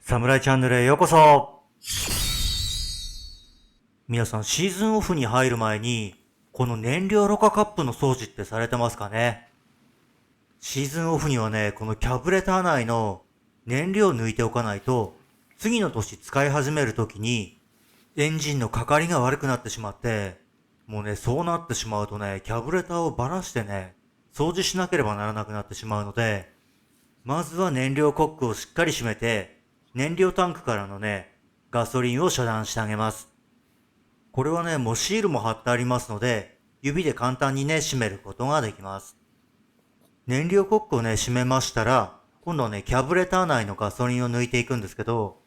サムライチャンネルへようこそ。皆さんシーズンオフに入る前に、この燃料ろ過カップの掃除ってされてますかね？シーズンオフにはね、このキャブレター内の燃料を抜いておかないと、次の年使い始めるときに、エンジンのかかりが悪くなってしまって、もうね、そうなってしまうとね、キャブレターをばらしてね、掃除しなければならなくなってしまうので、まずは燃料コックをしっかり閉めて、燃料タンクからのね、ガソリンを遮断してあげます。これはね、もうシールも貼ってありますので、指で簡単にね、閉めることができます。燃料コックをね、閉めましたら、今度はね、キャブレター内のガソリンを抜いていくんですけど、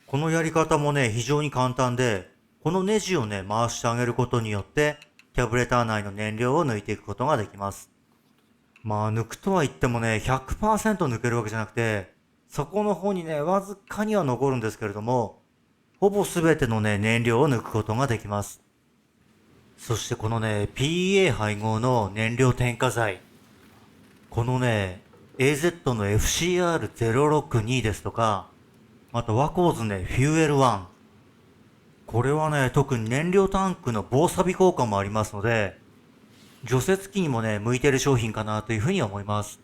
このやり方もね、非常に簡単で、このネジをね、回してあげることによって、キャブレター内の燃料を抜いていくことができます。まあ、抜くとは言ってもね、100% 抜けるわけじゃなくて、そこの方にね、わずかには残るんですけれども、ほぼすべてのね、燃料を抜くことができます。そしてこのね、PEA 配合の燃料添加剤。このね、AZ の FCR062 ですとか、あとワコーズね、フューエル1。これはね、特に燃料タンクの防錆効果もありますので、除雪機にもね、向いてる商品かなというふうに思います。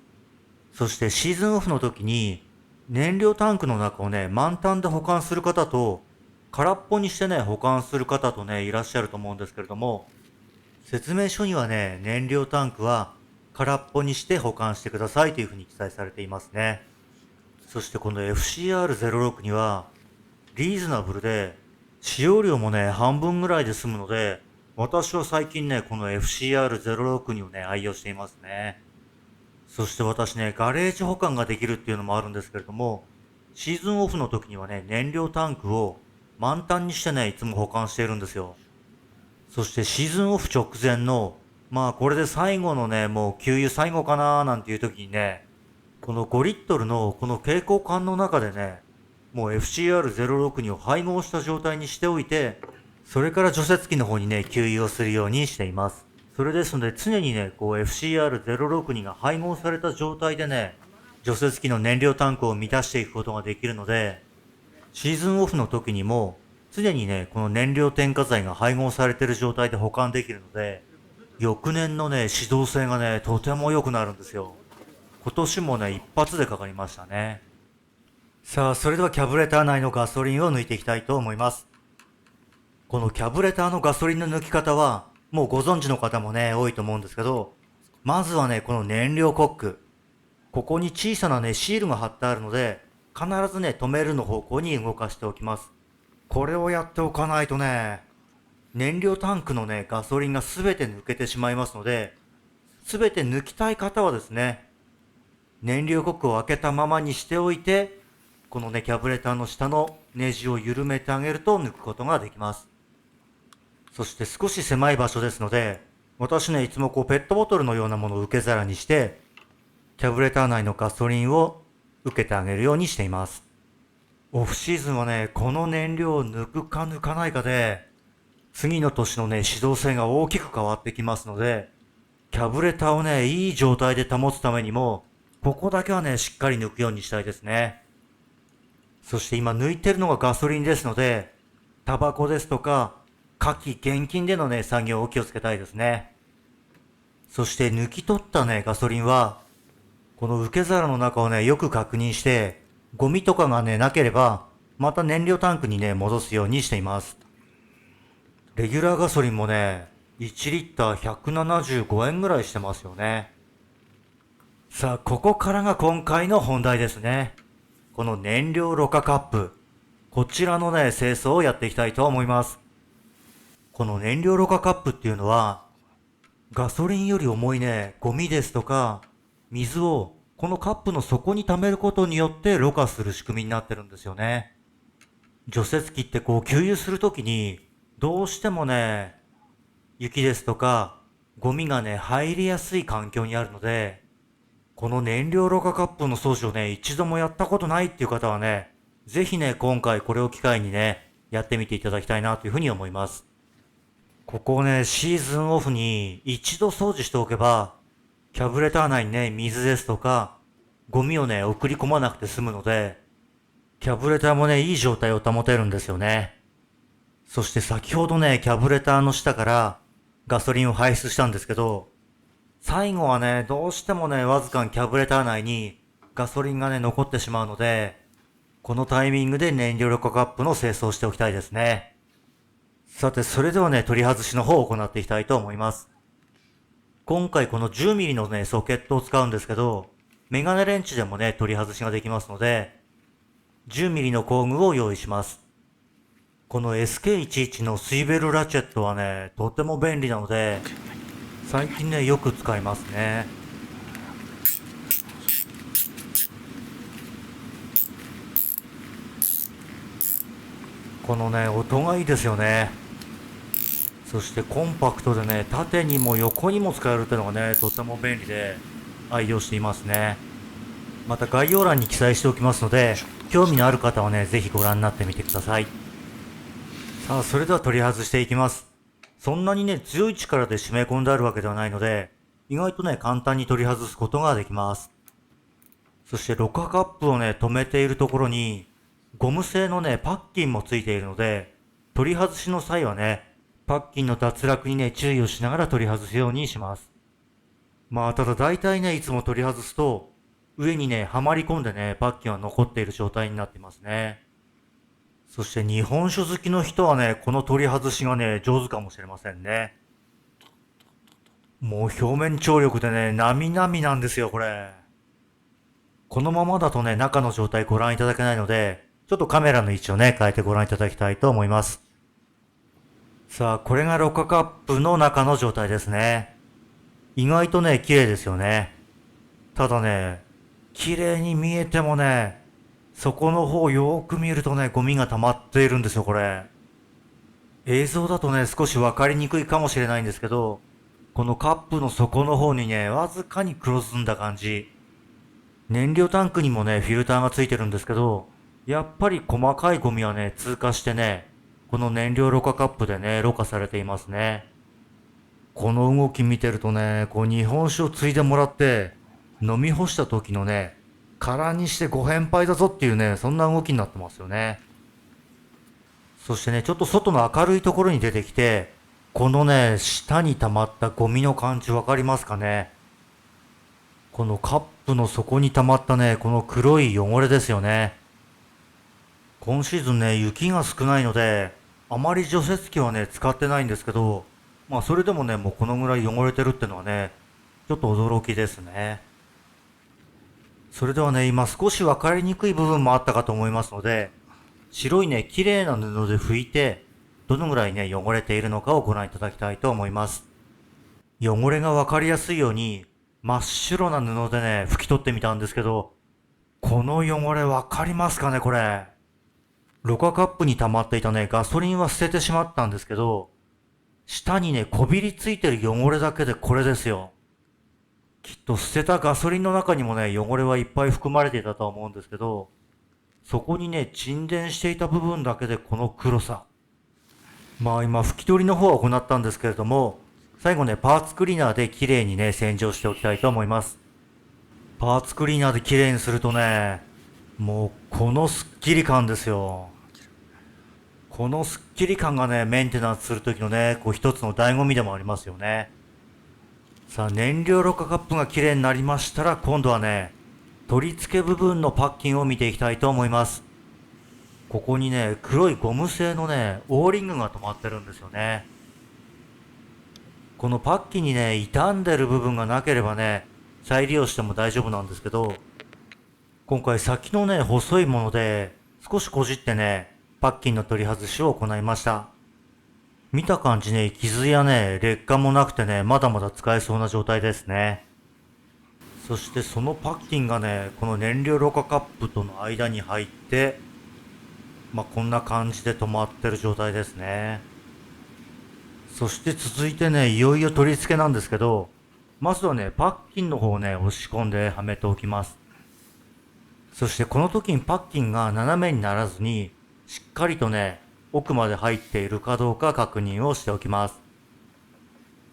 そしてシーズンオフの時に、燃料タンクの中をね、満タンで保管する方と、空っぽにしてね、保管する方とね、いらっしゃると思うんですけれども、説明書にはね、燃料タンクは空っぽにして保管してくださいというふうに記載されていますね。そしてこの FCR06 には、リーズナブルで、使用量もね、半分ぐらいで済むので、私は最近ね、この FCR06 をね、愛用していますね。そして私ね、ガレージ保管ができるっていうのもあるんですけれども、シーズンオフの時にはね、燃料タンクを満タンにしてね、いつも保管しているんですよ。そしてシーズンオフ直前の、まあこれで最後のね、もう給油最後かなーなんていう時にね、この5リットルのこの蛍光管の中でね、もう FCR06 を配合した状態にしておいて、それから除雪機の方にね、給油をするようにしています。それですので常にね、こう FCR06 が配合された状態でね、除雪機の燃料タンクを満たしていくことができるので、シーズンオフの時にも常にね、この燃料添加剤が配合されている状態で保管できるので、翌年のね、指導性がね、とても良くなるんですよ。今年もね、一発でかかりましたね。さあ、それではキャブレター内のガソリンを抜いていきたいと思います。このキャブレターのガソリンの抜き方は、もうご存知の方もね、多いと思うんですけど、まずはね、この燃料コック。ここに小さなね、シールが貼ってあるので、必ずね、止めるの方向に動かしておきます。これをやっておかないとね、燃料タンクのね、ガソリンがすべて抜けてしまいますので、すべて抜きたい方はですね、燃料コックを開けたままにしておいて、このね、キャブレターの下のネジを緩めてあげると抜くことができます。そして少し狭い場所ですので、私ね、いつもこうペットボトルのようなものを受け皿にして、キャブレター内のガソリンを受けてあげるようにしています。オフシーズンはね、この燃料を抜くか抜かないかで、次の年のね、指導性が大きく変わってきますので、キャブレターをね、いい状態で保つためにも、ここだけはね、しっかり抜くようにしたいですね。そして今抜いてるのがガソリンですので、タバコですとか、火気現金でのね、作業を気をつけたいですね。そして抜き取ったね、ガソリンは、この受け皿の中をね、よく確認して、ゴミとかがね、なければ、また燃料タンクにね、戻すようにしています。レギュラーガソリンもね、1リッター175円ぐらいしてますよね。さあ、ここからが今回の本題ですね。この燃料ろ過カップ。こちらのね、清掃をやっていきたいと思います。この燃料ろ過カップっていうのは、ガソリンより重いね、ゴミですとか、水をこのカップの底に溜めることによってろ過する仕組みになってるんですよね。除雪機ってこう給油するときに、どうしてもね、雪ですとか、ゴミがね、入りやすい環境にあるので、この燃料ろ過カップの掃除をね、一度もやったことないっていう方はね、ぜひね、今回これを機会にね、やってみていただきたいなというふうに思います。ここをね、シーズンオフに一度掃除しておけば、キャブレター内にね、水ですとか、ゴミをね、送り込まなくて済むので、キャブレターもね、いい状態を保てるんですよね。そして先ほどね、キャブレターの下からガソリンを排出したんですけど、最後はね、どうしてもね、わずかにキャブレター内にガソリンがね、残ってしまうので、このタイミングで燃料ろ過カップの清掃をしておきたいですね。さて、それではね、取り外しの方を行っていきたいと思います。今回この 10mm のね、ソケットを使うんですけど、メガネレンチでもね、取り外しができますので、10mm の工具を用意します。この SK11 のスイベルラチェットはね、とても便利なので、最近ね、よく使いますね。このね、音がいいですよね。そしてコンパクトでね、縦にも横にも使えるっていうのがね、とても便利で愛用していますね。また概要欄に記載しておきますので、興味のある方はね、ぜひご覧になってみてください。さあ、それでは取り外していきます。そんなにね、強い力で締め込んであるわけではないので、意外とね、簡単に取り外すことができます。そして、ろ過カップをね、止めているところに、ゴム製のね、パッキンもついているので、取り外しの際はね、パッキンの脱落にね、注意をしながら取り外すようにします。まあ、ただ大体ね、いつも取り外すと、上にね、はまり込んでね、パッキンは残っている状態になっていますね。そして日本酒好きの人はね、この取り外しがね、上手かもしれませんね。もう表面張力でね、なみなみなんですよ、これ。このままだとね、中の状態ご覧いただけないので、ちょっとカメラの位置をね、変えてご覧いただきたいと思います。さあ、これがろ過カップの中の状態ですね。意外とね、綺麗ですよね。ただね、綺麗に見えてもね、底の方よーく見るとね、ゴミが溜まっているんですよ、これ。映像だとね、少しわかりにくいかもしれないんですけど、このカップの底の方にね、わずかに黒ずんだ感じ。燃料タンクにもね、フィルターがついてるんですけど、やっぱり細かいゴミはね、通過してね、この燃料ろ過カップでね、ろ過されていますね。この動き見てるとね、こう日本酒をついでもらって、飲み干した時のね、空にしてご返杯だぞっていうね、そんな動きになってますよね。そしてね、ちょっと外の明るいところに出てきて、このね、下に溜まったゴミの感じわかりますかね。このカップの底に溜まったね、この黒い汚れですよね。今シーズンね、雪が少ないので、あまり除雪機はね、使ってないんですけど、まあそれでもね、もうこのぐらい汚れてるってのはね、ちょっと驚きですね。それではね、今少しわかりにくい部分もあったかと思いますので、白いね、綺麗な布で拭いて、どのぐらいね、汚れているのかをご覧いただきたいと思います。汚れがわかりやすいように、真っ白な布でね、拭き取ってみたんですけど、この汚れわかりますかね、これ。ろ過カップに溜まっていたね、ガソリンは捨ててしまったんですけど、下にね、こびりついてる汚れだけでこれですよ。きっと捨てたガソリンの中にもね、汚れはいっぱい含まれていたとは思うんですけど、そこにね、沈殿していた部分だけでこの黒さ。まあ今、拭き取りの方は行ったんですけれども、最後ね、パーツクリーナーで綺麗にね、洗浄しておきたいと思います。パーツクリーナーで綺麗にするとね、もうこのスッキリ感ですよ。このスッキリ感がね、メンテナンスするときのね、こう一つの醍醐味でもありますよね。さあ、燃料ろ過カップが綺麗になりましたら、今度はね、取り付け部分のパッキンを見ていきたいと思います。ここにね、黒いゴム製のね、オーリングが止まってるんですよね。このパッキンにね、傷んでる部分がなければね、再利用しても大丈夫なんですけど、今回先のね、細いもので、少しこじってね、パッキンの取り外しを行いました。見た感じね、傷やね、劣化もなくてね、まだまだ使えそうな状態ですね。そしてそのパッキンがね、この燃料ろ過カップとの間に入って、まあ、こんな感じで止まってる状態ですね。そして続いてね、いよいよ取り付けなんですけど、まずはね、パッキンの方をね、押し込んではめておきます。そしてこの時にパッキンが斜めにならずに、しっかりとね、奥まで入っているかどうか確認をしておきます。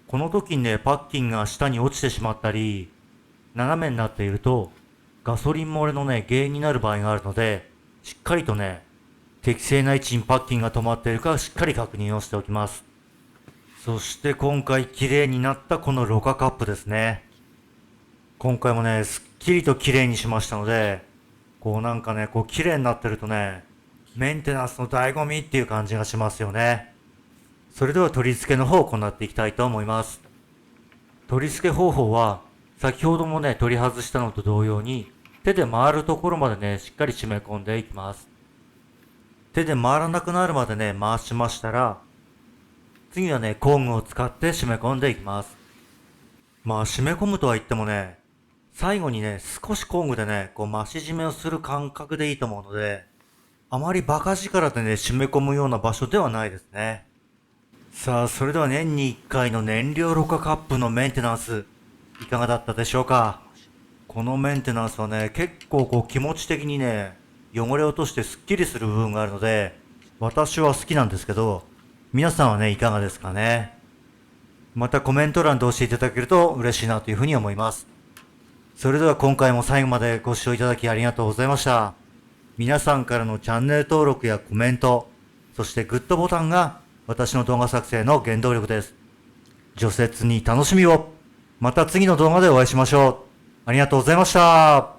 この時にね、パッキンが下に落ちてしまったり、斜めになっていると、ガソリン漏れのね、原因になる場合があるので、しっかりとね、適正な位置にパッキンが止まっているかしっかり確認をしておきます。そして今回綺麗になったこのろ過カップですね。今回もね、すっきりと綺麗にしましたので、こうなんかね、こう綺麗になってるとね、メンテナンスの醍醐味っていう感じがしますよね。それでは取り付けの方を行っていきたいと思います。取り付け方法は、先ほどもね、取り外したのと同様に、手で回るところまでね、しっかり締め込んでいきます。手で回らなくなるまでね、回しましたら、次はね、工具を使って締め込んでいきます。まあ、締め込むとは言ってもね、最後にね、少し工具でね、こう、増し締めをする感覚でいいと思うので、あまりバカ力でね、締め込むような場所ではないですね。さあ、それでは年に1回の燃料ろ過カップのメンテナンス、いかがだったでしょうか。このメンテナンスはね、結構こう気持ち的にね、汚れを落としてスッキリする部分があるので、私は好きなんですけど、皆さんはね、いかがですかね。またコメント欄で教えていただけると嬉しいなというふうに思います。それでは今回も最後までご視聴いただきありがとうございました。皆さんからのチャンネル登録やコメント、そしてグッドボタンが私の動画作成の原動力です。除雪に楽しみを。また次の動画でお会いしましょう。ありがとうございました。